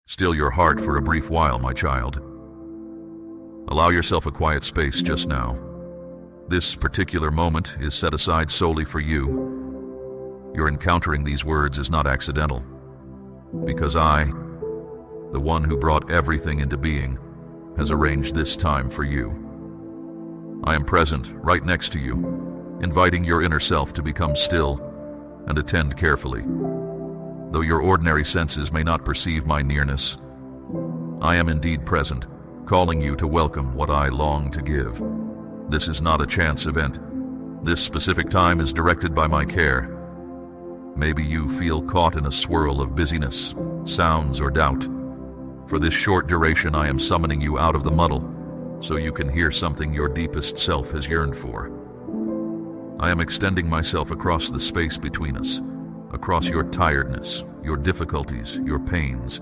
Still your heart for a brief while, my child. Allow yourself a quiet space just now. This particular moment is set aside solely for you. Your encountering these words is not accidental, because I, the one who brought everything into being, has arranged this time for you. I am present, right next to you, inviting your inner self to become still and attend carefully. Though your ordinary senses may not perceive my nearness, I am indeed present, calling you to welcome what I long to give. This is not a chance event. This specific time is directed by my care. Maybe you feel caught in a swirl of busyness, sounds, or doubt. For this short duration, I am summoning you out of the muddle, so you can hear something your deepest self has yearned for. I am extending myself across the space between us, across your tiredness, your difficulties, your pains,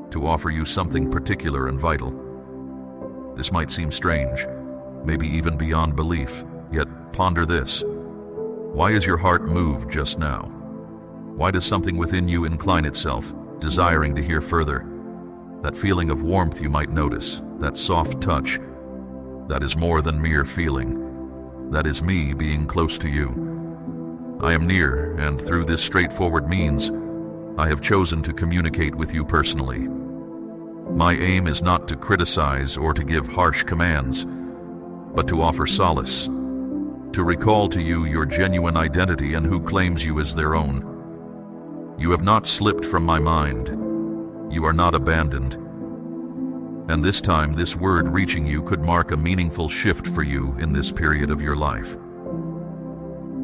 to offer you something particular and vital. This might seem strange, maybe even beyond belief, yet ponder this. Why is your heart moved just now? Why does something within you incline itself, desiring to hear further? That feeling of warmth you might notice, that soft touch, that is more than mere feeling. That is me being close to you. I am near, and through this straightforward means, I have chosen to communicate with you personally. My aim is not to criticize or to give harsh commands, but to offer solace, to recall to you your genuine identity and who claims you as their own. You have not slipped from my mind. You are not abandoned. And this time, this word reaching you could mark a meaningful shift for you in this period of your life.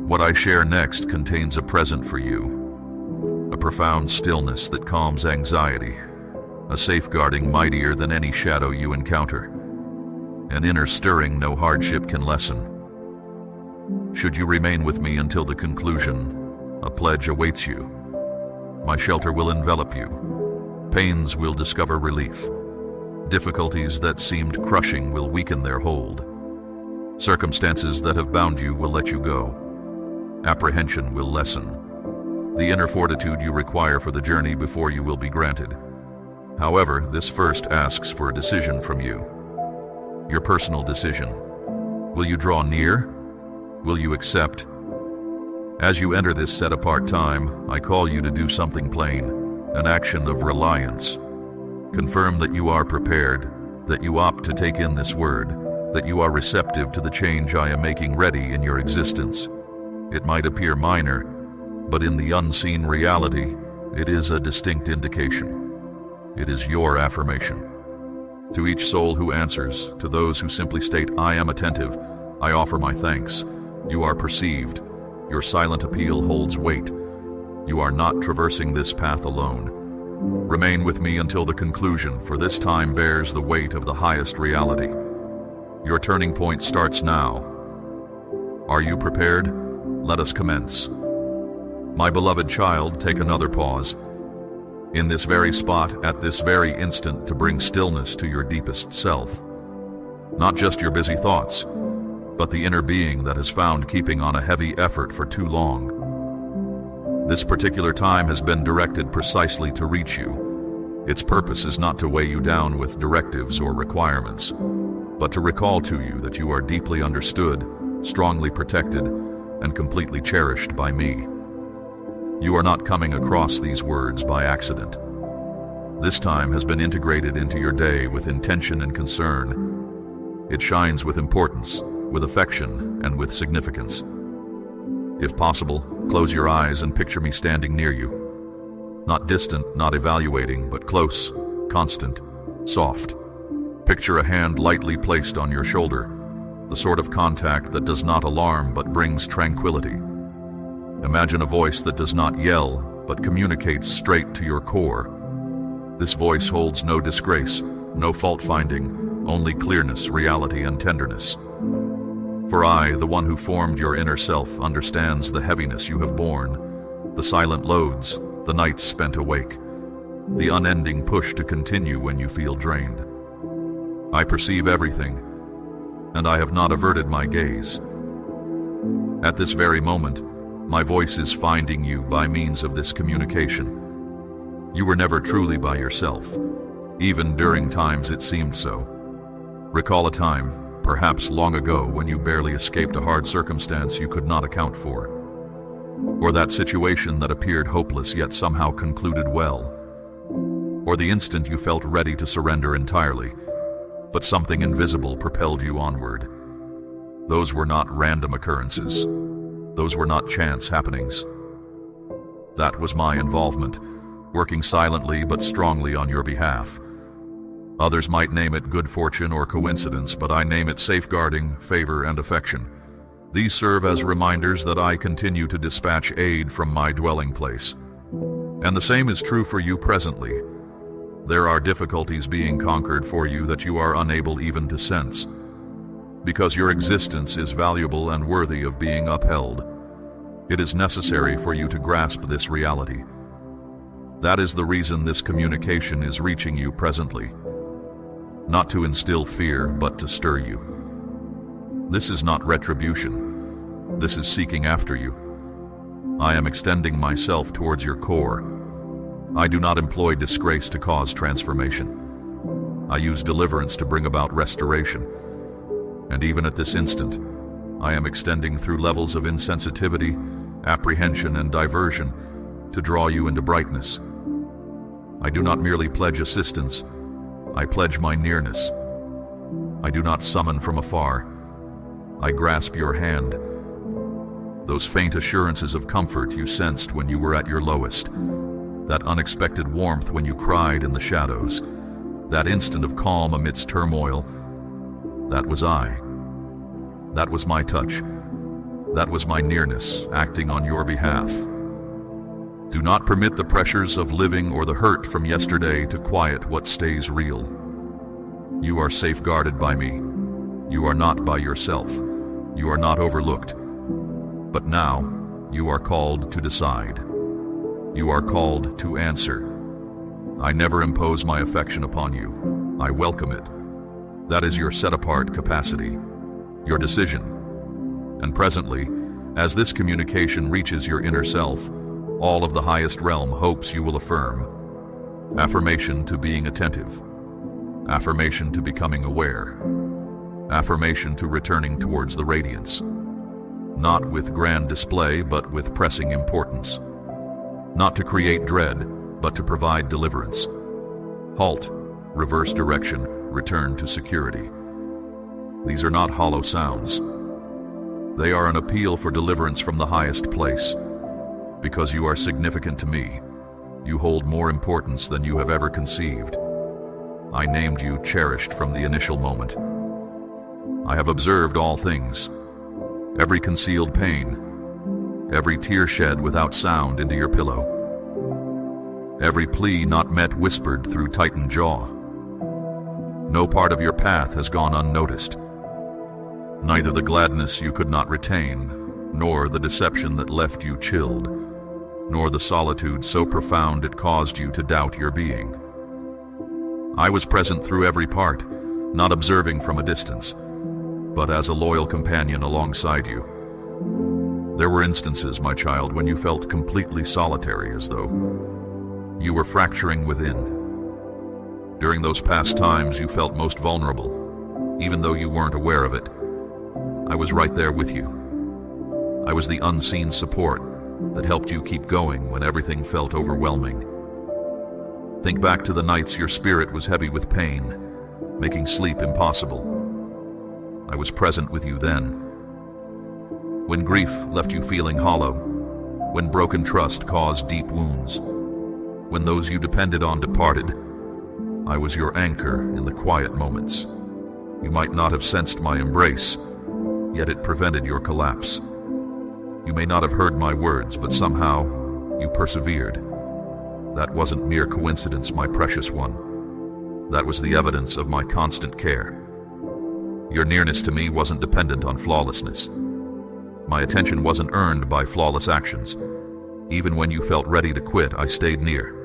What I share next contains a present for you, a profound stillness that calms anxiety, a safeguarding mightier than any shadow you encounter, an inner stirring no hardship can lessen. Should you remain with me until the conclusion, a pledge awaits you. My shelter will envelop you. Pains will discover relief. Difficulties that seemed crushing will weaken their hold. Circumstances that have bound you will let you go. Apprehension will lessen. The inner fortitude you require for the journey before you will be granted. However, this first asks for a decision from you. Your personal decision. Will you draw near? Will you accept? As you enter this set-apart time, I call you to do something plain, an action of reliance. Confirm that you are prepared, that you opt to take in this word, that you are receptive to the change I am making ready in your existence. It might appear minor, but in the unseen reality, it is a distinct indication. It is your affirmation. To each soul who answers, to those who simply state, I am attentive, I offer my thanks. You are perceived. Your silent appeal holds weight. You are not traversing this path alone. Remain with me until the conclusion, for this time bears the weight of the highest reality. Your turning point starts now. Are you prepared? Let us commence. My beloved child, take another pause. In this very spot, at this very instant, to bring stillness to your deepest self. Not just your busy thoughts, but the inner being that has found keeping on a heavy effort for too long. This particular time has been directed precisely to reach you. Its purpose is not to weigh you down with directives or requirements, but to recall to you that you are deeply understood, strongly protected, and completely cherished by me. You are not coming across these words by accident. This time has been integrated into your day with intention and concern. It shines with importance, with affection, and with significance. If possible, close your eyes and picture me standing near you. Not distant, not evaluating, but close, constant, soft. Picture a hand lightly placed on your shoulder, the sort of contact that does not alarm but brings tranquility. Imagine a voice that does not yell, but communicates straight to your core. This voice holds no disgrace, no fault-finding, only clearness, reality, and tenderness. For I, the one who formed your inner self, understands the heaviness you have borne, the silent loads, the nights spent awake, the unending push to continue when you feel drained. I perceive everything, and I have not averted my gaze. At this very moment, my voice is finding you by means of this communication. You were never truly by yourself. even during times it seemed so. Recall a time, perhaps long ago, when you barely escaped a hard circumstance you could not account for, or that situation that appeared hopeless yet somehow concluded well, or the instant you felt ready to surrender entirely, but something invisible propelled you onward. Those were not random occurrences. Those were not chance happenings. That was my involvement, working silently but strongly on your behalf. Others might name it good fortune or coincidence, but I name it safeguarding, favor, and affection. These serve as reminders that I continue to dispatch aid from my dwelling place. And the same is true for you presently. There are difficulties being conquered for you that you are unable even to sense, because your existence is valuable and worthy of being upheld. It is necessary for you to grasp this reality. That is the reason this communication is reaching you presently. Not to instill fear, but to stir you. This is not retribution. This is seeking after you. I am extending myself towards your core. I do not employ disgrace to cause transformation. I use deliverance to bring about restoration. And even at this instant, I am extending through levels of insensitivity, apprehension, and diversion to draw you into brightness. I do not merely pledge assistance, I pledge my nearness. I do not summon from afar. I grasp your hand. Those faint assurances of comfort you sensed when you were at your lowest, that unexpected warmth when you cried in the shadows, that instant of calm amidst turmoil, that was I. That was my touch. That was my nearness, acting on your behalf. Do not permit the pressures of living or the hurt from yesterday to quiet what stays real. You are safeguarded by me. You are not by yourself. You are not overlooked. But now, you are called to decide. You are called to answer. I never impose my affection upon you. I welcome it. That is your set-apart capacity, your decision. And presently, as this communication reaches your inner self, all of the highest realm hopes you will affirm. Affirmation to being attentive. Affirmation to becoming aware. Affirmation to returning towards the radiance. Not with grand display, but with pressing importance. Not to create dread, but to provide deliverance. Halt, reverse direction, return to security. These are not hollow sounds. They are an appeal for deliverance from the highest place. Because you are significant to me, you hold more importance than you have ever conceived. I named you cherished from the initial moment. I have observed all things, every concealed pain, every tear shed without sound into your pillow, every plea not met whispered through tightened jaw. No part of your path has gone unnoticed. Neither the gladness you could not retain, nor the deception that left you chilled, nor the solitude so profound it caused you to doubt your being. I was present through every part, not observing from a distance, but as a loyal companion alongside you. There were instances, my child, when you felt completely solitary, as though you were fracturing within. During those past times, you felt most vulnerable, even though you weren't aware of it. I was right there with you. I was the unseen support that helped you keep going when everything felt overwhelming. Think back to the nights your spirit was heavy with pain, making sleep impossible. I was present with you then. When grief left you feeling hollow, when broken trust caused deep wounds, when those you depended on departed, I was your anchor in the quiet moments. You might not have sensed my embrace, yet it prevented your collapse. You may not have heard my words, but somehow you persevered. That wasn't mere coincidence, my precious one. That was the evidence of my constant care. Your nearness to me wasn't dependent on flawlessness. My attention wasn't earned by flawless actions. Even when you felt ready to quit, I stayed near.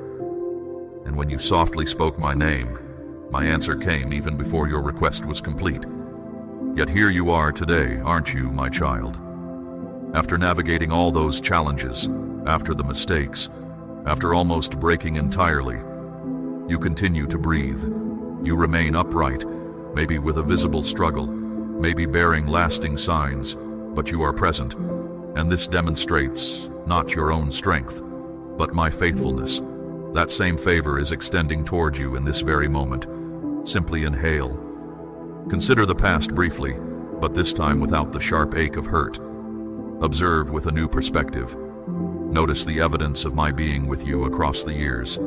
And when you softly spoke my name, my answer came even before your request was complete. Yet here you are today, aren't you, my child? After navigating all those challenges, after the mistakes, after almost breaking entirely, You continue to breathe. You remain upright, maybe with a visible struggle, maybe bearing lasting signs, but you are present, and this demonstrates not your own strength, but my faithfulness. That same favor is extending toward you in this very moment. Simply inhale. Consider the past briefly, but this time without the sharp ache of hurt. Observe with a new perspective. Notice the evidence of my being with you across the years.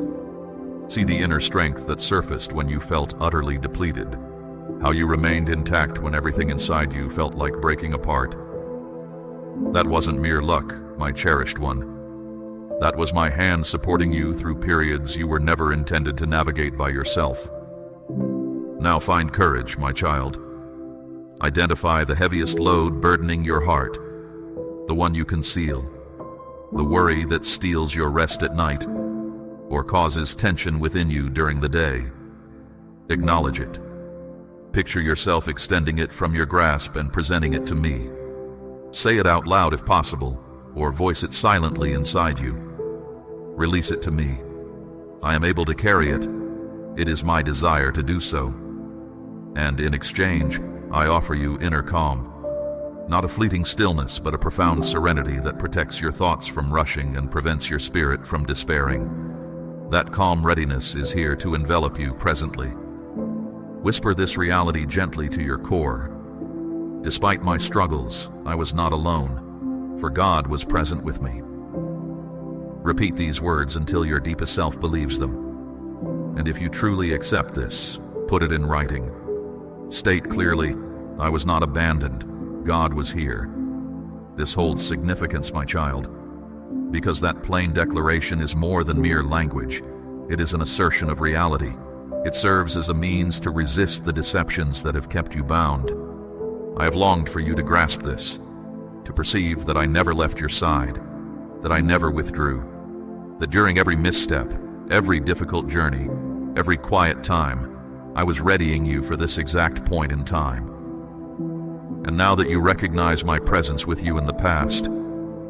See the inner strength that surfaced when you felt utterly depleted, how you remained intact when everything inside you felt like breaking apart. That wasn't mere luck, my cherished one. That was my hand supporting you through periods you were never intended to navigate by yourself. Now find courage, my child. Identify the heaviest load burdening your heart, the one you conceal, the worry that steals your rest at night or causes tension within you during the day. Acknowledge it. Picture yourself extending it from your grasp and presenting it to me. Say it out loud if possible, or voice it silently inside you. Release it to me. I am able to carry it. It is my desire to do so. And in exchange, I offer you inner calm. Not a fleeting stillness, but a profound serenity that protects your thoughts from rushing and prevents your spirit from despairing. That calm readiness is here to envelop you presently. Whisper this reality gently to your core. Despite my struggles, I was not alone, for God was present with me. Repeat these words until your deepest self believes them. And if you truly accept this, put it in writing. State clearly, I was not abandoned. God was here. This holds significance, my child, because that plain declaration is more than mere language. It is an assertion of reality. It serves as a means to resist the deceptions that have kept you bound. I have longed for you to grasp this, to perceive that I never left your side, that I never withdrew, that during every misstep, every difficult journey, every quiet time, I was readying you for this exact point in time. And now that you recognize my presence with you in the past,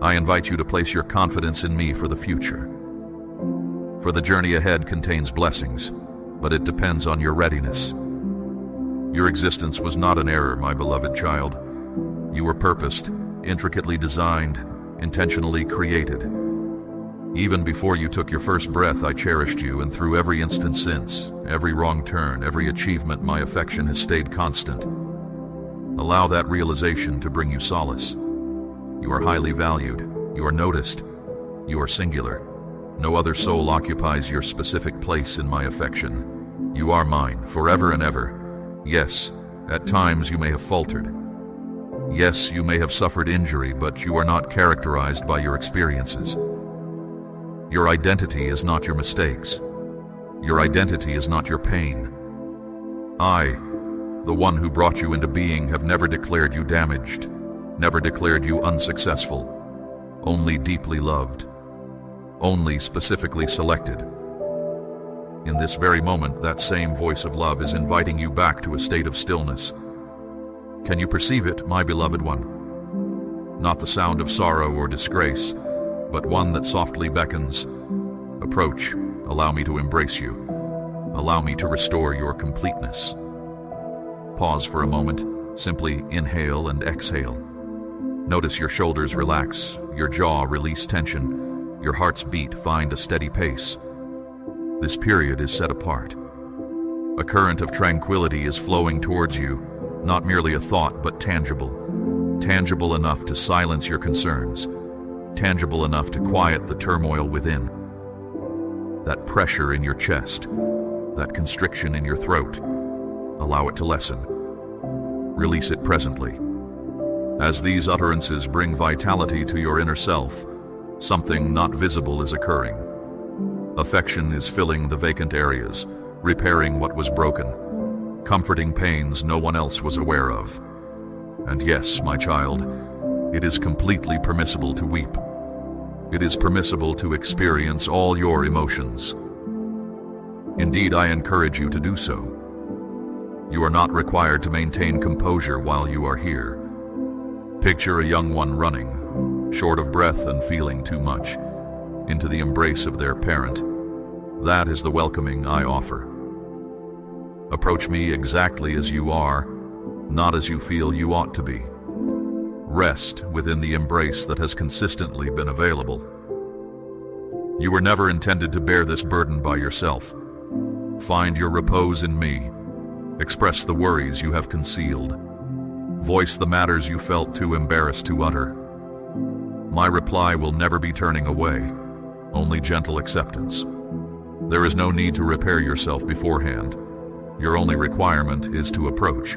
I invite you to place your confidence in me for the future. For the journey ahead contains blessings, but it depends on your readiness. Your existence was not an error, my beloved child. You were purposed, intricately designed, intentionally created. Even before you took your first breath, I cherished you, and through every instant since, every wrong turn, every achievement, my affection has stayed constant. Allow that realization to bring you solace. You are highly valued. You are noticed. You are singular. No other soul occupies your specific place in my affection. You are mine, forever and ever. Yes, at times you may have faltered. Yes, you may have suffered injury, but you are not characterized by your experiences. Your identity is not your mistakes. Your identity is not your pain. I, the one who brought you into being, have never declared you damaged, never declared you unsuccessful, only deeply loved, only specifically selected. In this very moment, that same voice of love is inviting you back to a state of stillness. Can you perceive it, my beloved one? Not the sound of sorrow or disgrace, but one that softly beckons. Approach, allow me to embrace you. Allow me to restore your completeness. Pause for a moment, simply inhale and exhale. Notice your shoulders relax, your jaw release tension, your heart's beat find a steady pace. This period is set apart. A current of tranquility is flowing towards you, not merely a thought, but tangible. Tangible enough to silence your concerns. Tangible enough to quiet the turmoil within. That pressure in your chest, that constriction in your throat, allow it to lessen. Release it presently. As these utterances bring vitality to your inner self, something not visible is occurring. Affection is filling the vacant areas, repairing what was broken, comforting pains no one else was aware of. And yes, my child, it is completely permissible to weep. It is permissible to experience all your emotions. Indeed, I encourage you to do so. You are not required to maintain composure while you are here. Picture a young one running, short of breath and feeling too much, into the embrace of their parent. That is the welcoming I offer. Approach me exactly as you are, not as you feel you ought to be. Rest within the embrace that has consistently been available. You were never intended to bear this burden by yourself. Find your repose in me. Express the worries you have concealed. Voice the matters you felt too embarrassed to utter. My reply will never be turning away, only gentle acceptance. There is no need to repair yourself beforehand. Your only requirement is to approach.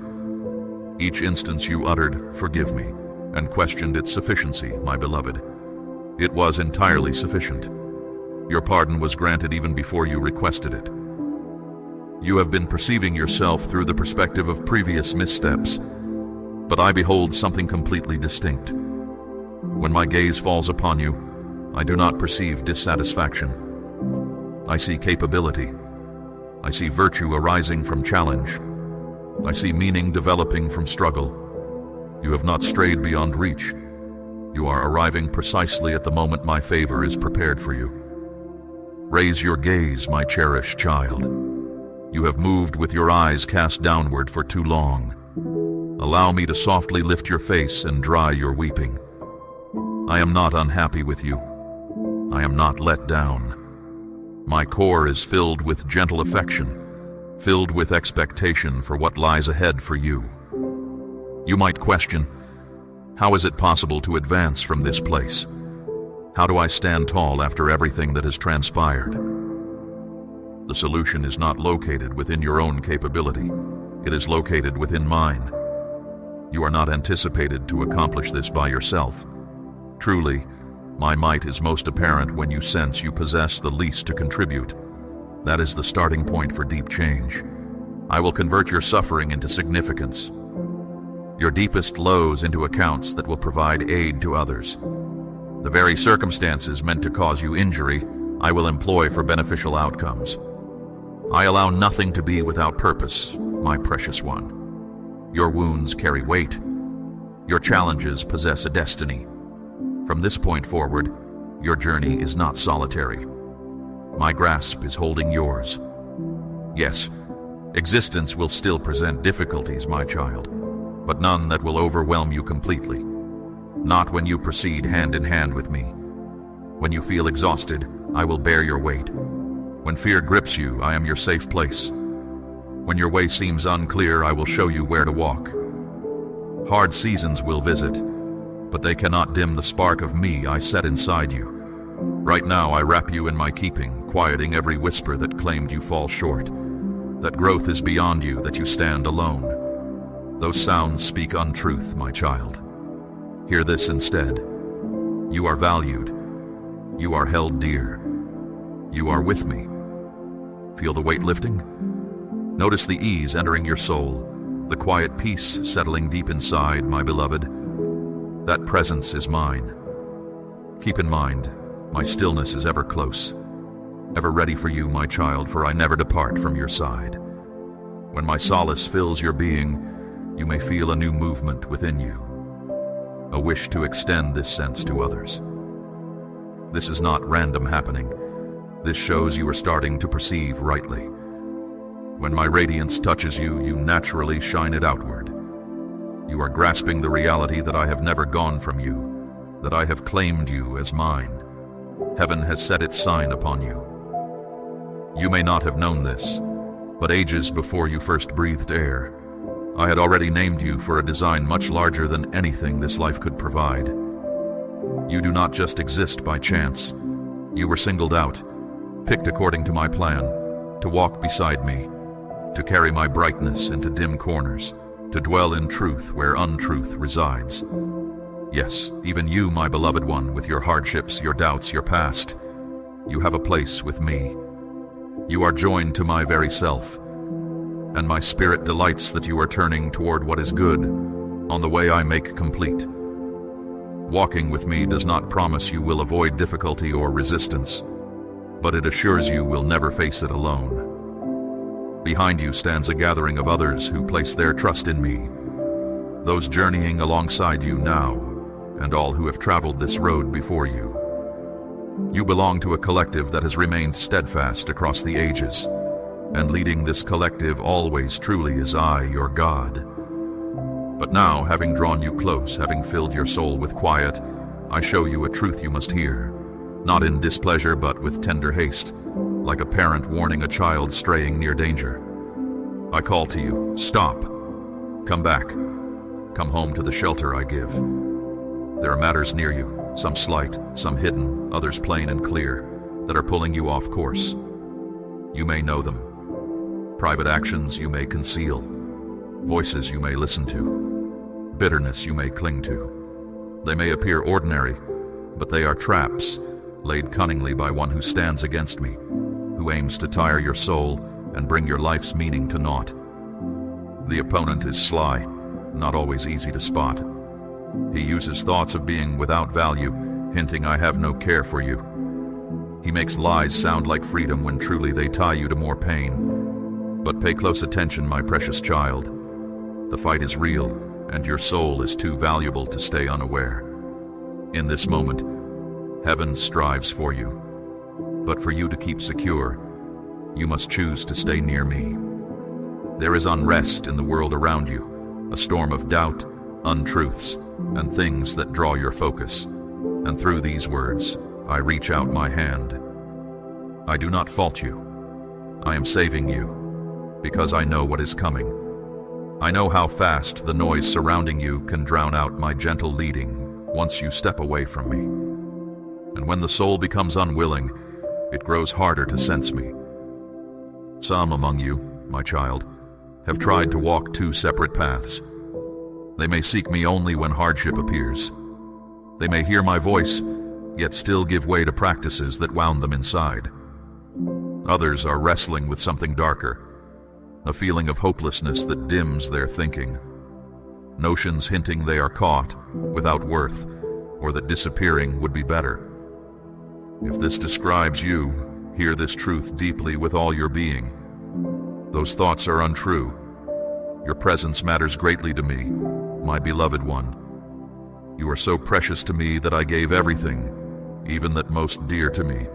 Each instance you uttered, "Forgive me," and questioned its sufficiency, my beloved. It was entirely sufficient. Your pardon was granted even before you requested it. You have been perceiving yourself through the perspective of previous missteps, but I behold something completely distinct. When my gaze falls upon you, I do not perceive dissatisfaction. I see capability. I see virtue arising from challenge. I see meaning developing from struggle. You have not strayed beyond reach. You are arriving precisely at the moment my favor is prepared for you. Raise your gaze, my cherished child. You have moved with your eyes cast downward for too long. Allow me to softly lift your face and dry your weeping. I am not unhappy with you. I am not let down. My core is filled with gentle affection, filled with expectation for what lies ahead for you. You might question, how is it possible to advance from this place? How do I stand tall after everything that has transpired? The solution is not located within your own capability. It is located within mine. You are not anticipated to accomplish this by yourself. Truly, my might is most apparent when you sense you possess the least to contribute. That is the starting point for deep change. I will convert your suffering into significance, your deepest lows into accounts that will provide aid to others. The very circumstances meant to cause you injury, I will employ for beneficial outcomes. I allow nothing to be without purpose, my precious one. Your wounds carry weight. Your challenges possess a destiny. From this point forward, your journey is not solitary. My grasp is holding yours. Yes, existence will still present difficulties, my child, but none that will overwhelm you completely. Not when you proceed hand in hand with me. When you feel exhausted, I will bear your weight. When fear grips you, I am your safe place. When your way seems unclear, I will show you where to walk. Hard seasons will visit, but they cannot dim the spark of me I set inside you. Right now I wrap you in my keeping, quieting every whisper that claimed you fall short, that growth is beyond you, that you stand alone. Those sounds speak untruth, my child. Hear this instead. You are valued. You are held dear. You are with me. Feel the weight lifting? Notice the ease entering your soul, the quiet peace settling deep inside, my beloved. That presence is mine. Keep in mind, my stillness is ever close, ever ready for you, my child, for I never depart from your side. When my solace fills your being, you may feel a new movement within you, a wish to extend this sense to others. This is not random happening. This shows you are starting to perceive rightly. When my radiance touches you, you naturally shine it outward. You are grasping the reality that I have never gone from you, that I have claimed you as mine. Heaven has set its sign upon you. You may not have known this, but ages before you first breathed air, I had already named you for a design much larger than anything this life could provide. You do not just exist by chance. You were singled out, picked according to my plan, to walk beside me, to carry my brightness into dim corners, to dwell in truth where untruth resides. Yes, even you, my beloved one, with your hardships, your doubts, your past, you have a place with me. You are joined to my very self, and my spirit delights that you are turning toward what is good, on the way I make complete. Walking with me does not promise you will avoid difficulty or resistance, but it assures you will never face it alone. Behind you stands a gathering of others who place their trust in me, those journeying alongside you now, and all who have traveled this road before you. You belong to a collective that has remained steadfast across the ages, and leading this collective always truly is I, your God. But now, having drawn you close, having filled your soul with quiet, I show you a truth you must hear, not in displeasure but with tender haste, like a parent warning a child straying near danger. I call to you, stop, come back, come home to the shelter I give. There are matters near you, some slight, some hidden, others plain and clear, that are pulling you off course. You may know them. Private actions you may conceal, voices you may listen to, bitterness you may cling to. They may appear ordinary, but they are traps laid cunningly by one who stands against me, who aims to tire your soul and bring your life's meaning to naught. The opponent is sly, not always easy to spot. He uses thoughts of being without value, hinting I have no care for you. He makes lies sound like freedom when truly they tie you to more pain. But pay close attention, my precious child. The fight is real, and your soul is too valuable to stay unaware. In this moment, heaven strives for you. But for you to keep secure, you must choose to stay near me. There is unrest in the world around you, a storm of doubt, untruths, and things that draw your focus. And through these words, I reach out my hand. I do not fault you. I am saving you, because I know what is coming. I know how fast the noise surrounding you can drown out my gentle leading once you step away from me. And when the soul becomes unwilling, it grows harder to sense me. Some among you, my child, have tried to walk two separate paths. They may seek me only when hardship appears. They may hear my voice, yet still give way to practices that wound them inside. Others are wrestling with something darker, a feeling of hopelessness that dims their thinking. Notions hinting they are caught, without worth, or that disappearing would be better. If this describes you, hear this truth deeply with all your being. Those thoughts are untrue. Your presence matters greatly to me, my beloved one. You are so precious to me that I gave everything, even that most dear to me,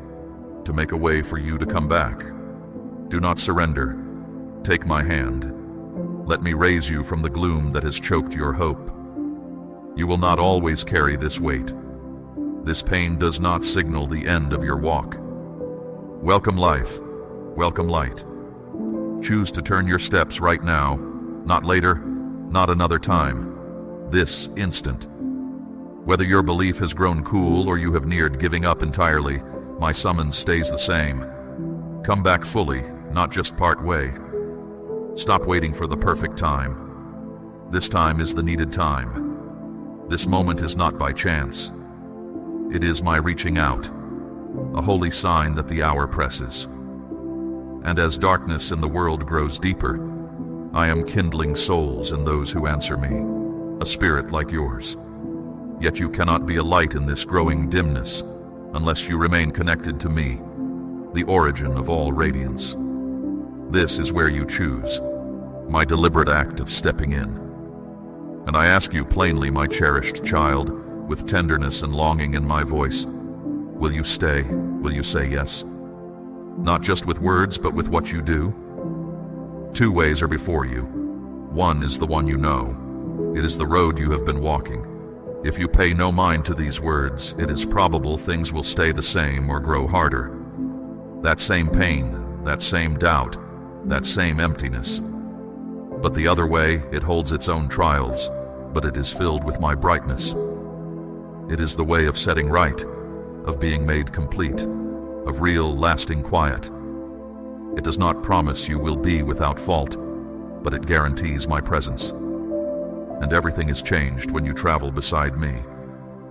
to make a way for you to come back. Do not surrender. Take my hand. Let me raise you from the gloom that has choked your hope. You will not always carry this weight. This pain does not signal the end of your walk. Welcome life. Welcome light. Choose to turn your steps right now, not later, not another time. This instant. Whether your belief has grown cool or you have neared giving up entirely, my summons stays the same. Come back fully, not just part way. Stop waiting for the perfect time. This time is the needed time. This moment is not by chance. It is my reaching out, a holy sign that the hour presses. And as darkness in the world grows deeper, I am kindling souls in those who answer me, a spirit like yours. Yet you cannot be a light in this growing dimness unless you remain connected to me, the origin of all radiance. This is where you choose, my deliberate act of stepping in. And I ask you plainly, my cherished child, with tenderness and longing in my voice, will you stay? Will you say yes? Not just with words, but with what you do? Two ways are before you. One is the one you know. It is the road you have been walking. If you pay no mind to these words, it is probable things will stay the same or grow harder. That same pain, that same doubt, that same emptiness. But the other way, it holds its own trials, but it is filled with my brightness. It is the way of setting right, of being made complete, of real, lasting quiet. It does not promise you will be without fault, but it guarantees my presence. And everything is changed when you travel beside me.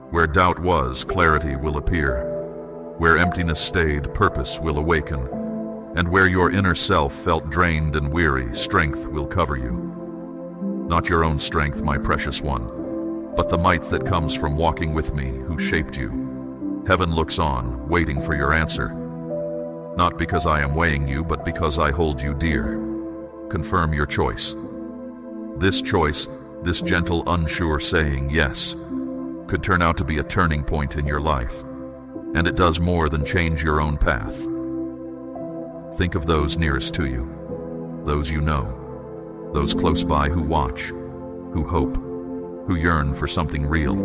Where doubt was, clarity will appear. Where emptiness stayed, purpose will awaken. And where your inner self felt drained and weary, strength will cover you. Not your own strength, my precious one, but the might that comes from walking with me, who shaped you. Heaven looks on, waiting for your answer. Not because I am weighing you, but because I hold you dear. Confirm your choice. This choice, this gentle, unsure saying yes, could turn out to be a turning point in your life. And it does more than change your own path. Think of those nearest to you, those you know, those close by who watch, who hope, who yearn for something real.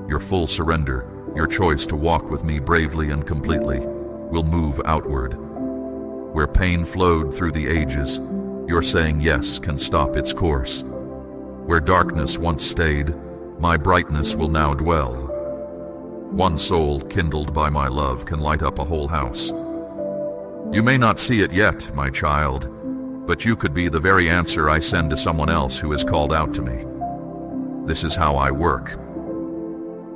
Your full surrender, your choice to walk with me bravely and completely, will move outward. Where pain flowed through the ages, your saying yes can stop its course. Where darkness once stayed, my brightness will now dwell. One soul kindled by my love can light up a whole house. You may not see it yet, my child, but you could be the very answer I send to someone else who is called out to me. This is how I work.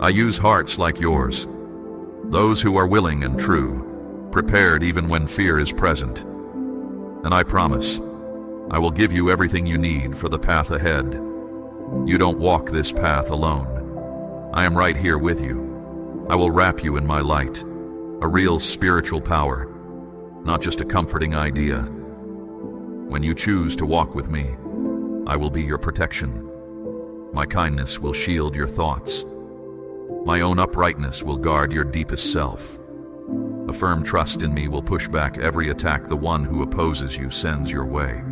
I use hearts like yours, those who are willing and true, prepared even when fear is present. And I promise, I will give you everything you need for the path ahead. You don't walk this path alone. I am right here with you. I will wrap you in my light, a real spiritual power, not just a comforting idea. When you choose to walk with me, I will be your protection. My kindness will shield your thoughts. My own uprightness will guard your deepest self. A firm trust in me will push back every attack the one who opposes you sends your way.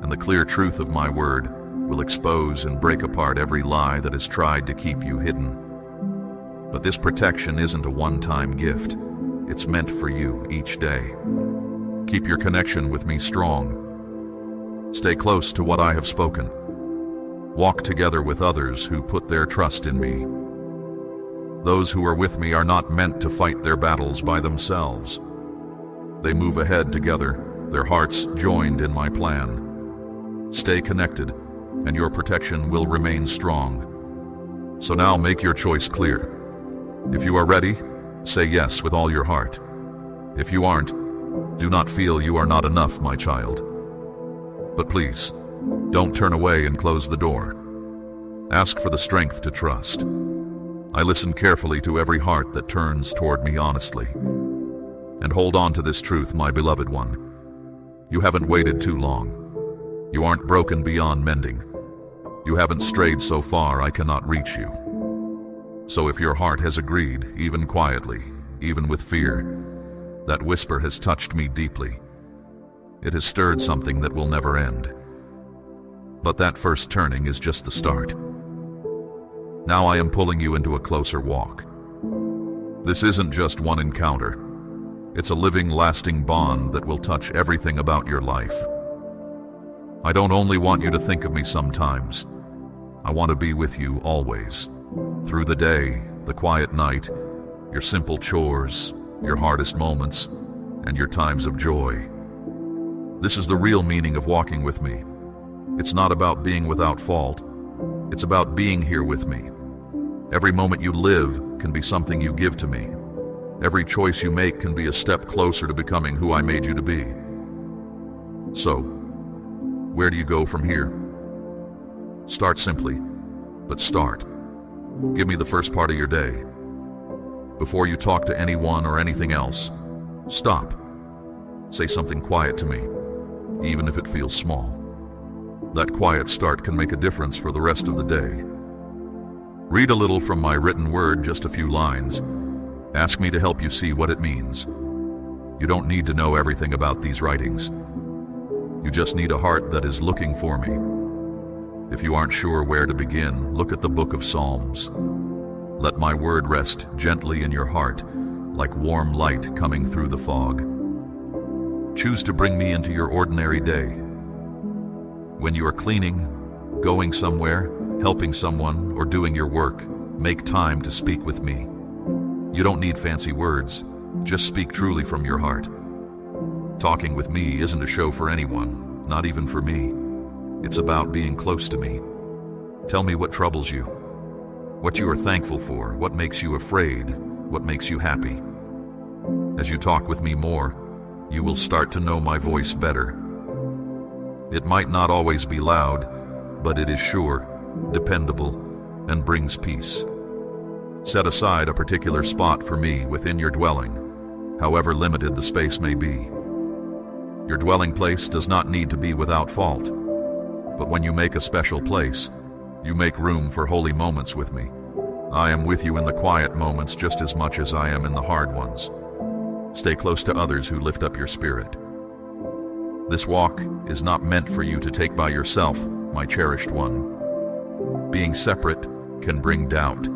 And the clear truth of my word will expose and break apart every lie that has tried to keep you hidden. But this protection isn't a one-time gift. It's meant for you each day. Keep your connection with me strong. Stay close to what I have spoken. Walk together with others who put their trust in me. Those who are with me are not meant to fight their battles by themselves. They move ahead together, their hearts joined in my plan. Stay connected, and your protection will remain strong. So now make your choice clear. If you are ready, say yes with all your heart. If you aren't, do not feel you are not enough, my child. But please, don't turn away and close the door. Ask for the strength to trust. I listen carefully to every heart that turns toward me honestly. And hold on to this truth, my beloved one. You haven't waited too long. You aren't broken beyond mending. You haven't strayed so far I cannot reach you. So if your heart has agreed, even quietly, even with fear, that whisper has touched me deeply. It has stirred something that will never end. But that first turning is just the start. Now I am pulling you into a closer walk. This isn't just one encounter. It's a living, lasting bond that will touch everything about your life. I don't only want you to think of me sometimes. I want to be with you always. Through the day, the quiet night, your simple chores, your hardest moments, and your times of joy. This is the real meaning of walking with me. It's not about being without fault. It's about being here with me. Every moment you live can be something you give to me. Every choice you make can be a step closer to becoming who I made you to be. So, where do you go from here? Start simply, but start. Give me the first part of your day. Before you talk to anyone or anything else, stop. Say something quiet to me, even if it feels small. That quiet start can make a difference for the rest of the day. Read a little from my written word, just a few lines. Ask me to help you see what it means. You don't need to know everything about these writings. You just need a heart that is looking for me. If you aren't sure where to begin, look at the Book of Psalms. Let my word rest gently in your heart, like warm light coming through the fog. Choose to bring me into your ordinary day. When you are cleaning, going somewhere, helping someone, or doing your work, make time to speak with me. You don't need fancy words, just speak truly from your heart. Talking with me isn't a show for anyone, not even for me. It's about being close to me. Tell me what troubles you, what you are thankful for, what makes you afraid, what makes you happy. As you talk with me more, you will start to know my voice better. It might not always be loud, but it is sure, dependable, and brings peace. Set aside a particular spot for me within your dwelling, however limited the space may be. Your dwelling place does not need to be without fault. But when you make a special place, you make room for holy moments with me. I am with you in the quiet moments just as much as I am in the hard ones. Stay close to others who lift up your spirit. This walk is not meant for you to take by yourself, my cherished one. Being separate can bring doubt.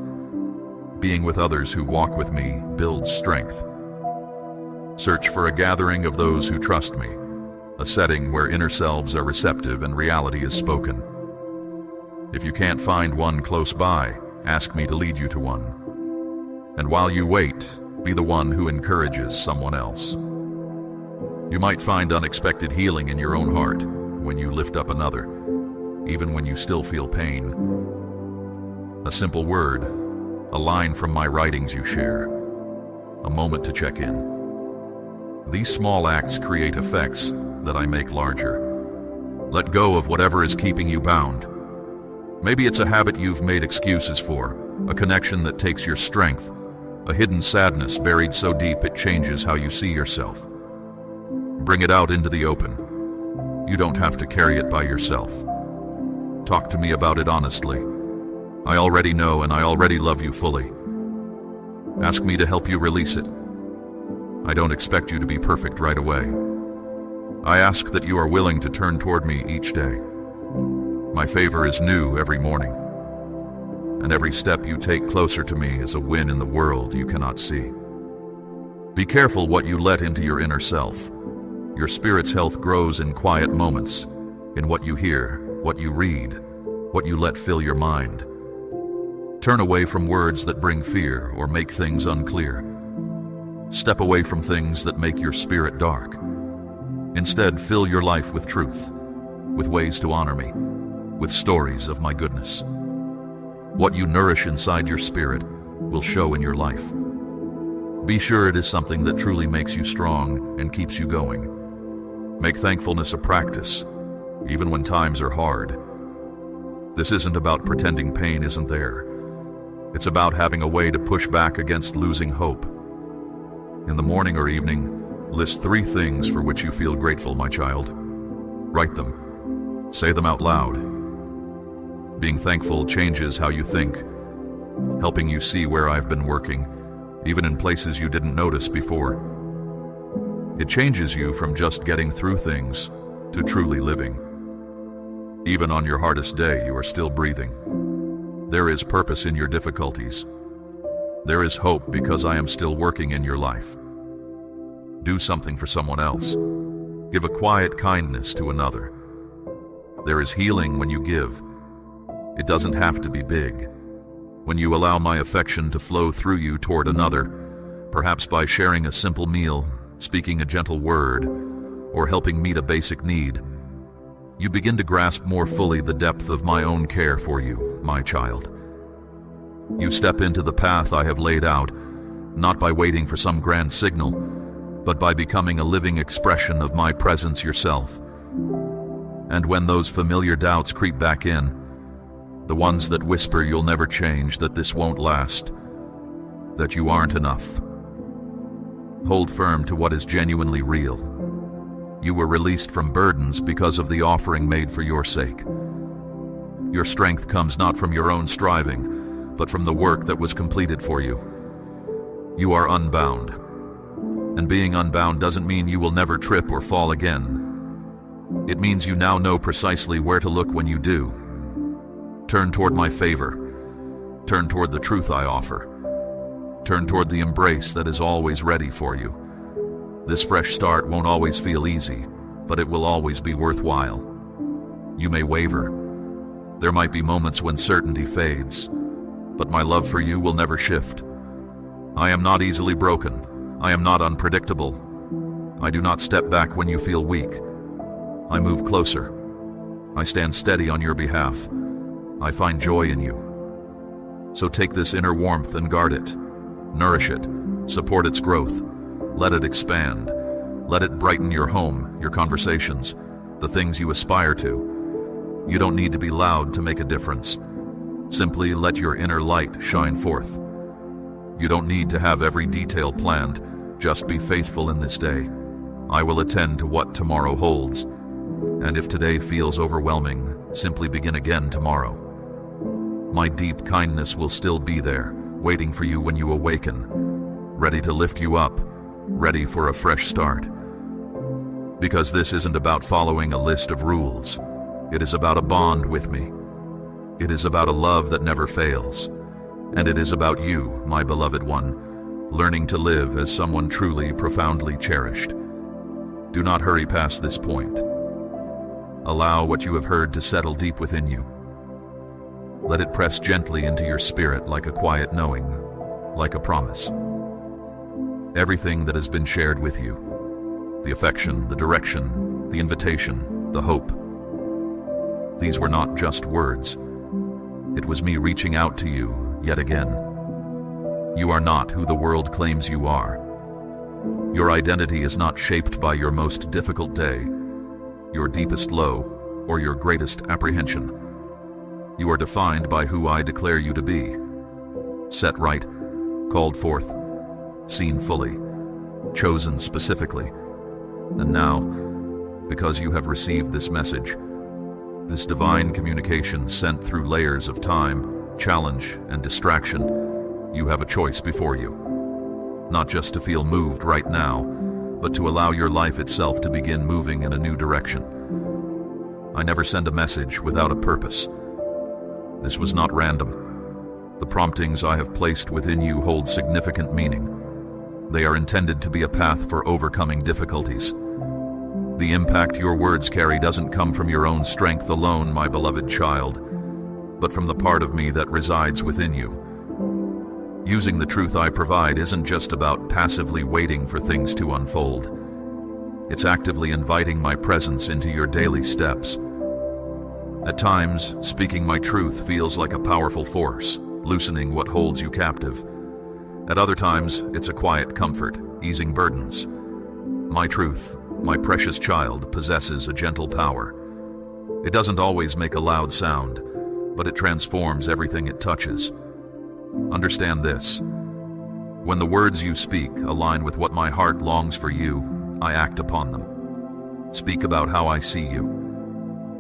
Being with others who walk with me builds strength. Search for a gathering of those who trust me, a setting where inner selves are receptive and reality is spoken. If you can't find one close by, ask me to lead you to one. And while you wait, be the one who encourages someone else. You might find unexpected healing in your own heart when you lift up another, even when you still feel pain. A simple word, a line from my writings you share, a moment to check in. These small acts create effects that I make larger. Let go of whatever is keeping you bound. Maybe it's a habit you've made excuses for, a connection that takes your strength, a hidden sadness buried so deep it changes how you see yourself. Bring it out into the open. You don't have to carry it by yourself. Talk to me about it honestly. I already know and I already love you fully. Ask me to help you release it. I don't expect you to be perfect right away. I ask that you are willing to turn toward me each day. My favor is new every morning, and every step you take closer to me is a win in the world you cannot see. Be careful what you let into your inner self. Your spirit's health grows in quiet moments, in what you hear, what you read, what you let fill your mind. Turn away from words that bring fear or make things unclear. Step away from things that make your spirit dark. Instead, fill your life with truth, with ways to honor me, with stories of my goodness. What you nourish inside your spirit will show in your life. Be sure it is something that truly makes you strong and keeps you going. Make thankfulness a practice, even when times are hard. This isn't about pretending pain isn't there. It's about having a way to push back against losing hope. In the morning or evening, list 3 things for which you feel grateful, my child. Write them. Say them out loud. Being thankful changes how you think, helping you see where I've been working, even in places you didn't notice before. It changes you from just getting through things to truly living. Even on your hardest day, you are still breathing. There is purpose in your difficulties. There is hope because I am still working in your life. Do something for someone else. Give a quiet kindness to another. There is healing when you give. It doesn't have to be big. When you allow my affection to flow through you toward another, perhaps by sharing a simple meal, speaking a gentle word, or helping meet a basic need, you begin to grasp more fully the depth of my own care for you, my child. You step into the path I have laid out, not by waiting for some grand signal, but by becoming a living expression of my presence yourself. And when those familiar doubts creep back in, the ones that whisper you'll never change, that this won't last, that you aren't enough, hold firm to what is genuinely real. You were released from burdens because of the offering made for your sake. Your strength comes not from your own striving, but from the work that was completed for you. You are unbound. And being unbound doesn't mean you will never trip or fall again. It means you now know precisely where to look when you do. Turn toward my favor. Turn toward the truth I offer. Turn toward the embrace that is always ready for you. This fresh start won't always feel easy, but it will always be worthwhile. You may waver. There might be moments when certainty fades, but my love for you will never shift. I am not easily broken. I am not unpredictable. I do not step back when you feel weak. I move closer. I stand steady on your behalf. I find joy in you. So take this inner warmth and guard it. Nourish it. Support its growth. Let it expand. Let it brighten your home, your conversations, the things you aspire to. You don't need to be loud to make a difference. Simply let your inner light shine forth. You don't need to have every detail planned. Just be faithful in this day. I will attend to what tomorrow holds. And if today feels overwhelming, simply begin again tomorrow. My deep kindness will still be there, waiting for you when you awaken, ready to lift you up, ready for a fresh start. Because this isn't about following a list of rules. It is about a bond with me. It is about a love that never fails. And it is about you, my beloved one, learning to live as someone truly, profoundly cherished. Do not hurry past this point. Allow what you have heard to settle deep within you. Let it press gently into your spirit like a quiet knowing, like a promise. Everything that has been shared with you, the affection, the direction, the invitation, the hope, these were not just words. It was me reaching out to you yet again. You are not who the world claims you are. Your identity is not shaped by your most difficult day, your deepest low, or your greatest apprehension. You are defined by who I declare you to be. Set right, called forth, seen fully, chosen specifically. And now, because you have received this message, this divine communication sent through layers of time, challenge, and distraction, you have a choice before you. Not just to feel moved right now, but to allow your life itself to begin moving in a new direction. I never send a message without a purpose. This was not random. The promptings I have placed within you hold significant meaning. They are intended to be a path for overcoming difficulties. The impact your words carry doesn't come from your own strength alone, my beloved child, but from the part of me that resides within you. Using the truth I provide isn't just about passively waiting for things to unfold. It's actively inviting my presence into your daily steps. At times, speaking my truth feels like a powerful force, loosening what holds you captive. At other times, it's a quiet comfort, easing burdens. My truth, my precious child, possesses a gentle power. It doesn't always make a loud sound, but it transforms everything it touches. Understand this. When the words you speak align with what my heart longs for you, I act upon them. Speak about how I see you.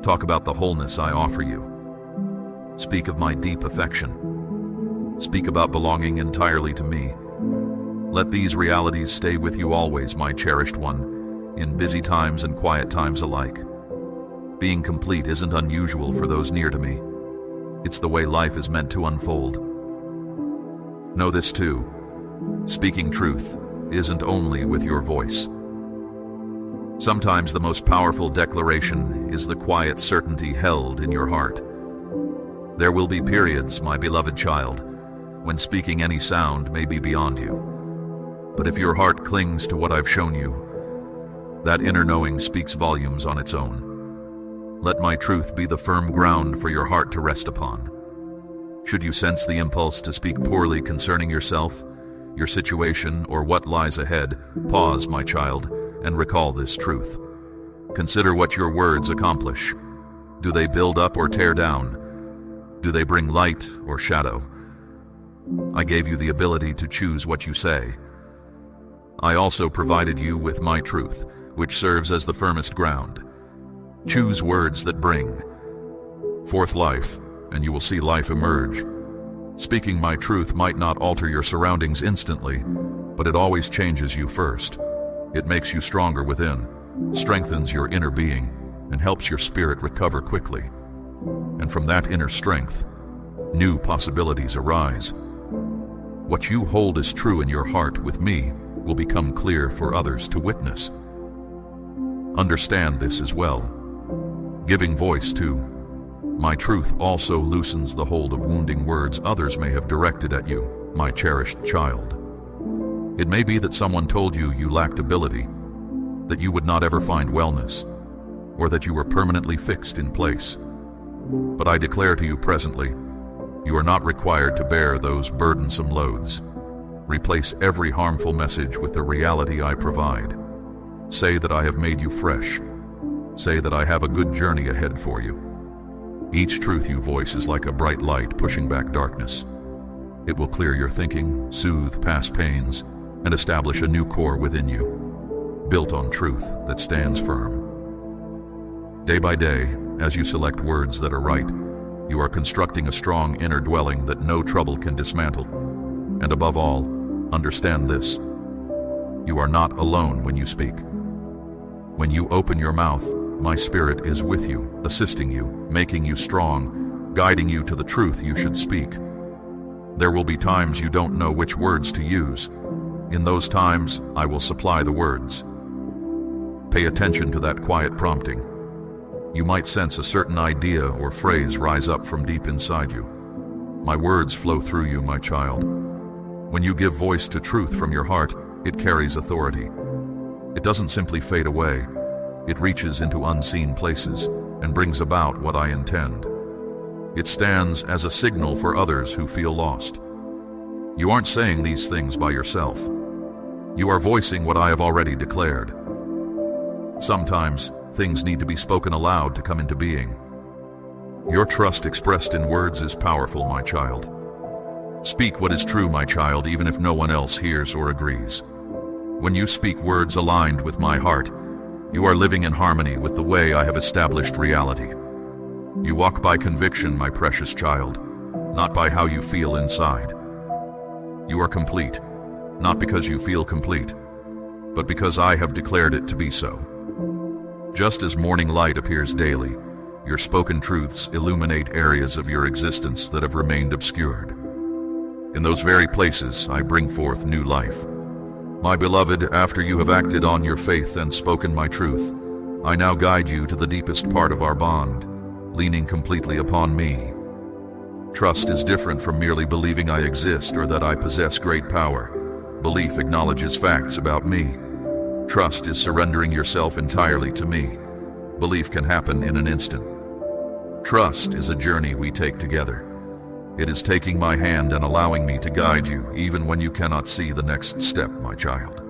Talk about the wholeness I offer you. Speak of my deep affection. Speak about belonging entirely to me. Let these realities stay with you always, my cherished one, in busy times and quiet times alike. Being complete isn't unusual for those near to me. It's the way life is meant to unfold. Know this too. Speaking truth isn't only with your voice. Sometimes the most powerful declaration is the quiet certainty held in your heart. There will be periods, my beloved child, when speaking any sound may be beyond you. But if your heart clings to what I've shown you, that inner knowing speaks volumes on its own. Let my truth be the firm ground for your heart to rest upon. Should you sense the impulse to speak poorly concerning yourself, your situation, or what lies ahead, pause, my child, and recall this truth. Consider what your words accomplish. Do they build up or tear down? Do they bring light or shadow? I gave you the ability to choose what you say. I also provided you with my truth, which serves as the firmest ground. Choose words that bring forth life, and you will see life emerge. Speaking my truth might not alter your surroundings instantly, but it always changes you first. It makes you stronger within, strengthens your inner being, and helps your spirit recover quickly. And from that inner strength, new possibilities arise. What you hold as true in your heart with me will become clear for others to witness. Understand this as well. Giving voice to my truth also loosens the hold of wounding words others may have directed at you, my cherished child. It may be that someone told you you lacked ability, that you would not ever find wellness, or that you were permanently fixed in place. But I declare to you presently, you are not required to bear those burdensome loads. Replace every harmful message with the reality I provide. Say that I have made you fresh. Say that I have a good journey ahead for you. Each truth you voice is like a bright light pushing back darkness. It will clear your thinking, soothe past pains, and establish a new core within you, built on truth that stands firm. Day by day, as you select words that are right, You are constructing a strong inner dwelling that no trouble can dismantle. And above all, understand this. You are not alone when you speak. When you open your mouth, my spirit is with you, assisting you, making you strong, guiding you to the truth you should speak. There will be times you don't know which words to use. In those times, I will supply the words. Pay attention to that quiet prompting. You might sense a certain idea or phrase rise up from deep inside you. My words flow through you, my child. When you give voice to truth from your heart, it carries authority. It doesn't simply fade away. It reaches into unseen places and brings about what I intend. It stands as a signal for others who feel lost. You aren't saying these things by yourself. You are voicing what I have already declared. Sometimes, things need to be spoken aloud to come into being. Your trust expressed in words is powerful, my child. Speak what is true, my child, even if no one else hears or agrees. When you speak words aligned with my heart, you are living in harmony with the way I have established reality. You walk by conviction, my precious child, not by how you feel inside. You are complete, not because you feel complete, but because I have declared it to be so. Just as morning light appears daily, your spoken truths illuminate areas of your existence that have remained obscured. In those very places, I bring forth new life. My beloved, after you have acted on your faith and spoken my truth, I now guide you to the deepest part of our bond, leaning completely upon me. Trust is different from merely believing I exist or that I possess great power. Belief acknowledges facts about me. Trust is surrendering yourself entirely to me. Belief can happen in an instant. Trust is a journey we take together. It is taking my hand and allowing me to guide you even when you cannot see the next step, my child.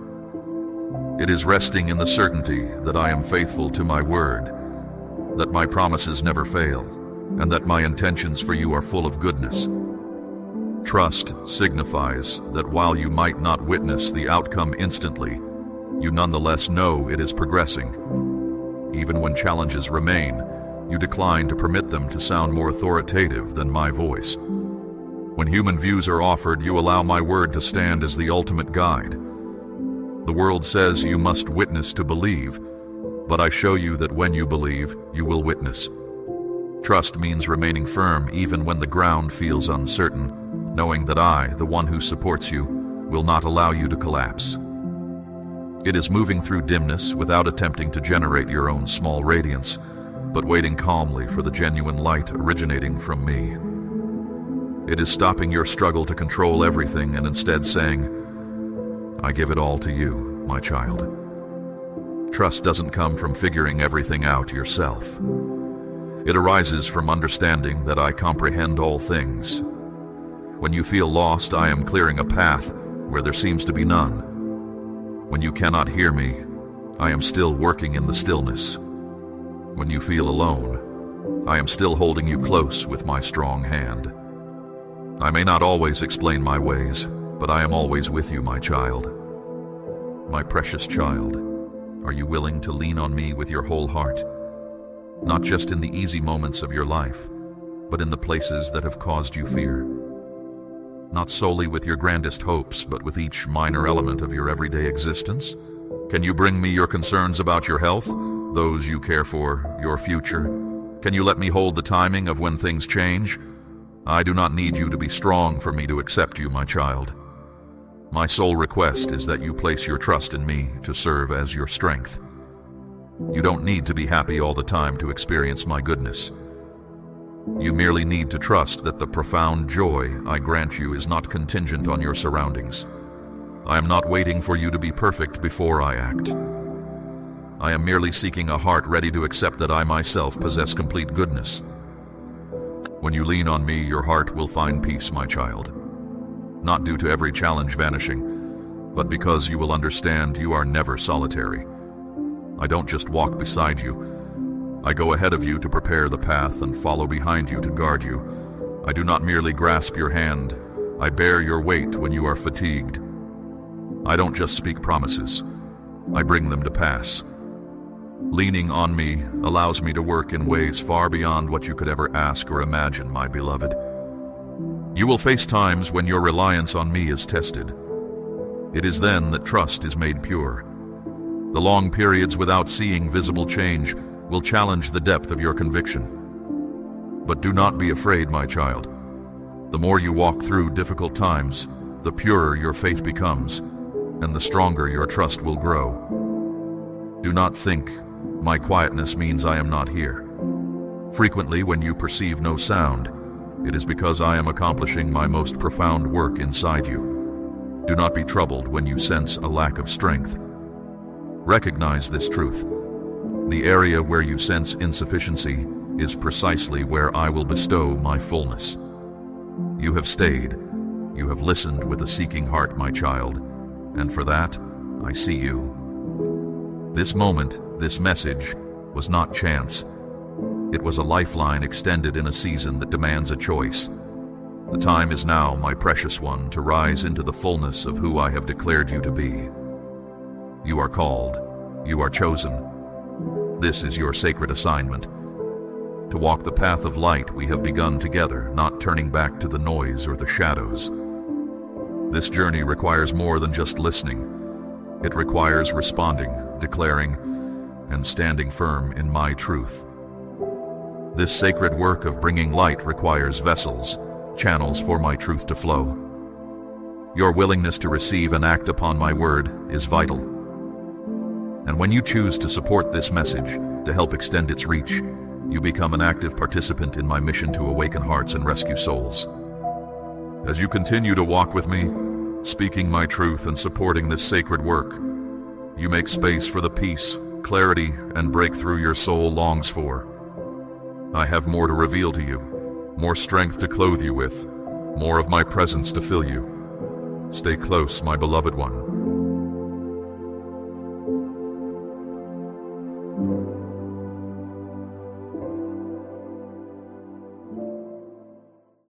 It is resting in the certainty that I am faithful to my word, that my promises never fail, and that my intentions for you are full of goodness. Trust signifies that while you might not witness the outcome instantly, you nonetheless know it is progressing. Even when challenges remain, you decline to permit them to sound more authoritative than my voice. When human views are offered, you allow my word to stand as the ultimate guide. The world says you must witness to believe, but I show you that when you believe, you will witness. Trust means remaining firm even when the ground feels uncertain, knowing that I, the one who supports you, will not allow you to collapse. It is moving through dimness without attempting to generate your own small radiance, but waiting calmly for the genuine light originating from me. It is stopping your struggle to control everything and instead saying, I give it all to you, my child. Trust doesn't come from figuring everything out yourself. It arises from understanding that I comprehend all things. When you feel lost, I am clearing a path where there seems to be none. When you cannot hear me, I am still working in the stillness. When you feel alone, I am still holding you close with my strong hand. I may not always explain my ways, but I am always with you, my child. My precious child, are you willing to lean on me with your whole heart? Not just in the easy moments of your life, but in the places that have caused you fear. Not solely with your grandest hopes, but with each minor element of your everyday existence? Can you bring me your concerns about your health, those you care for, your future? Can you let me hold the timing of when things change? I do not need you to be strong for me to accept you, my child. My sole request is that you place your trust in me to serve as your strength. You don't need to be happy all the time to experience my goodness. You merely need to trust that the profound joy I grant you is not contingent on your surroundings. I am not waiting for you to be perfect before I act. I am merely seeking a heart ready to accept that I myself possess complete goodness. When you lean on me, your heart will find peace, my child. Not due to every challenge vanishing, but because you will understand you are never solitary. I don't just walk beside you. I go ahead of you to prepare the path and follow behind you to guard you. I do not merely grasp your hand. I bear your weight when you are fatigued. I don't just speak promises. I bring them to pass. Leaning on me allows me to work in ways far beyond what you could ever ask or imagine, my beloved. You will face times when your reliance on me is tested. It is then that trust is made pure. The long periods without seeing visible change will challenge the depth of your conviction. But do not be afraid, my child. The more you walk through difficult times, the purer your faith becomes, and the stronger your trust will grow. Do not think my quietness means I am not here. Frequently, when you perceive no sound, it is because I am accomplishing my most profound work inside you. Do not be troubled when you sense a lack of strength. Recognize this truth. The area where you sense insufficiency is precisely where I will bestow my fullness. You have stayed. You have listened with a seeking heart, my child, and for that, I see you. This moment, this message, was not chance. It was a lifeline extended in a season that demands a choice. The time is now, my precious one, to rise into the fullness of who I have declared you to be. You are called. You are chosen. This is your sacred assignment. To walk the path of light we have begun together, not turning back to the noise or the shadows. This journey requires more than just listening. It requires responding, declaring, and standing firm in my truth. This sacred work of bringing light requires vessels, channels for my truth to flow. Your willingness to receive and act upon my word is vital. And when you choose to support this message, to help extend its reach, you become an active participant in my mission to awaken hearts and rescue souls. As you continue to walk with me, speaking my truth and supporting this sacred work, you make space for the peace, clarity, and breakthrough your soul longs for. I have more to reveal to you, more strength to clothe you with, more of my presence to fill you. Stay close, my beloved one.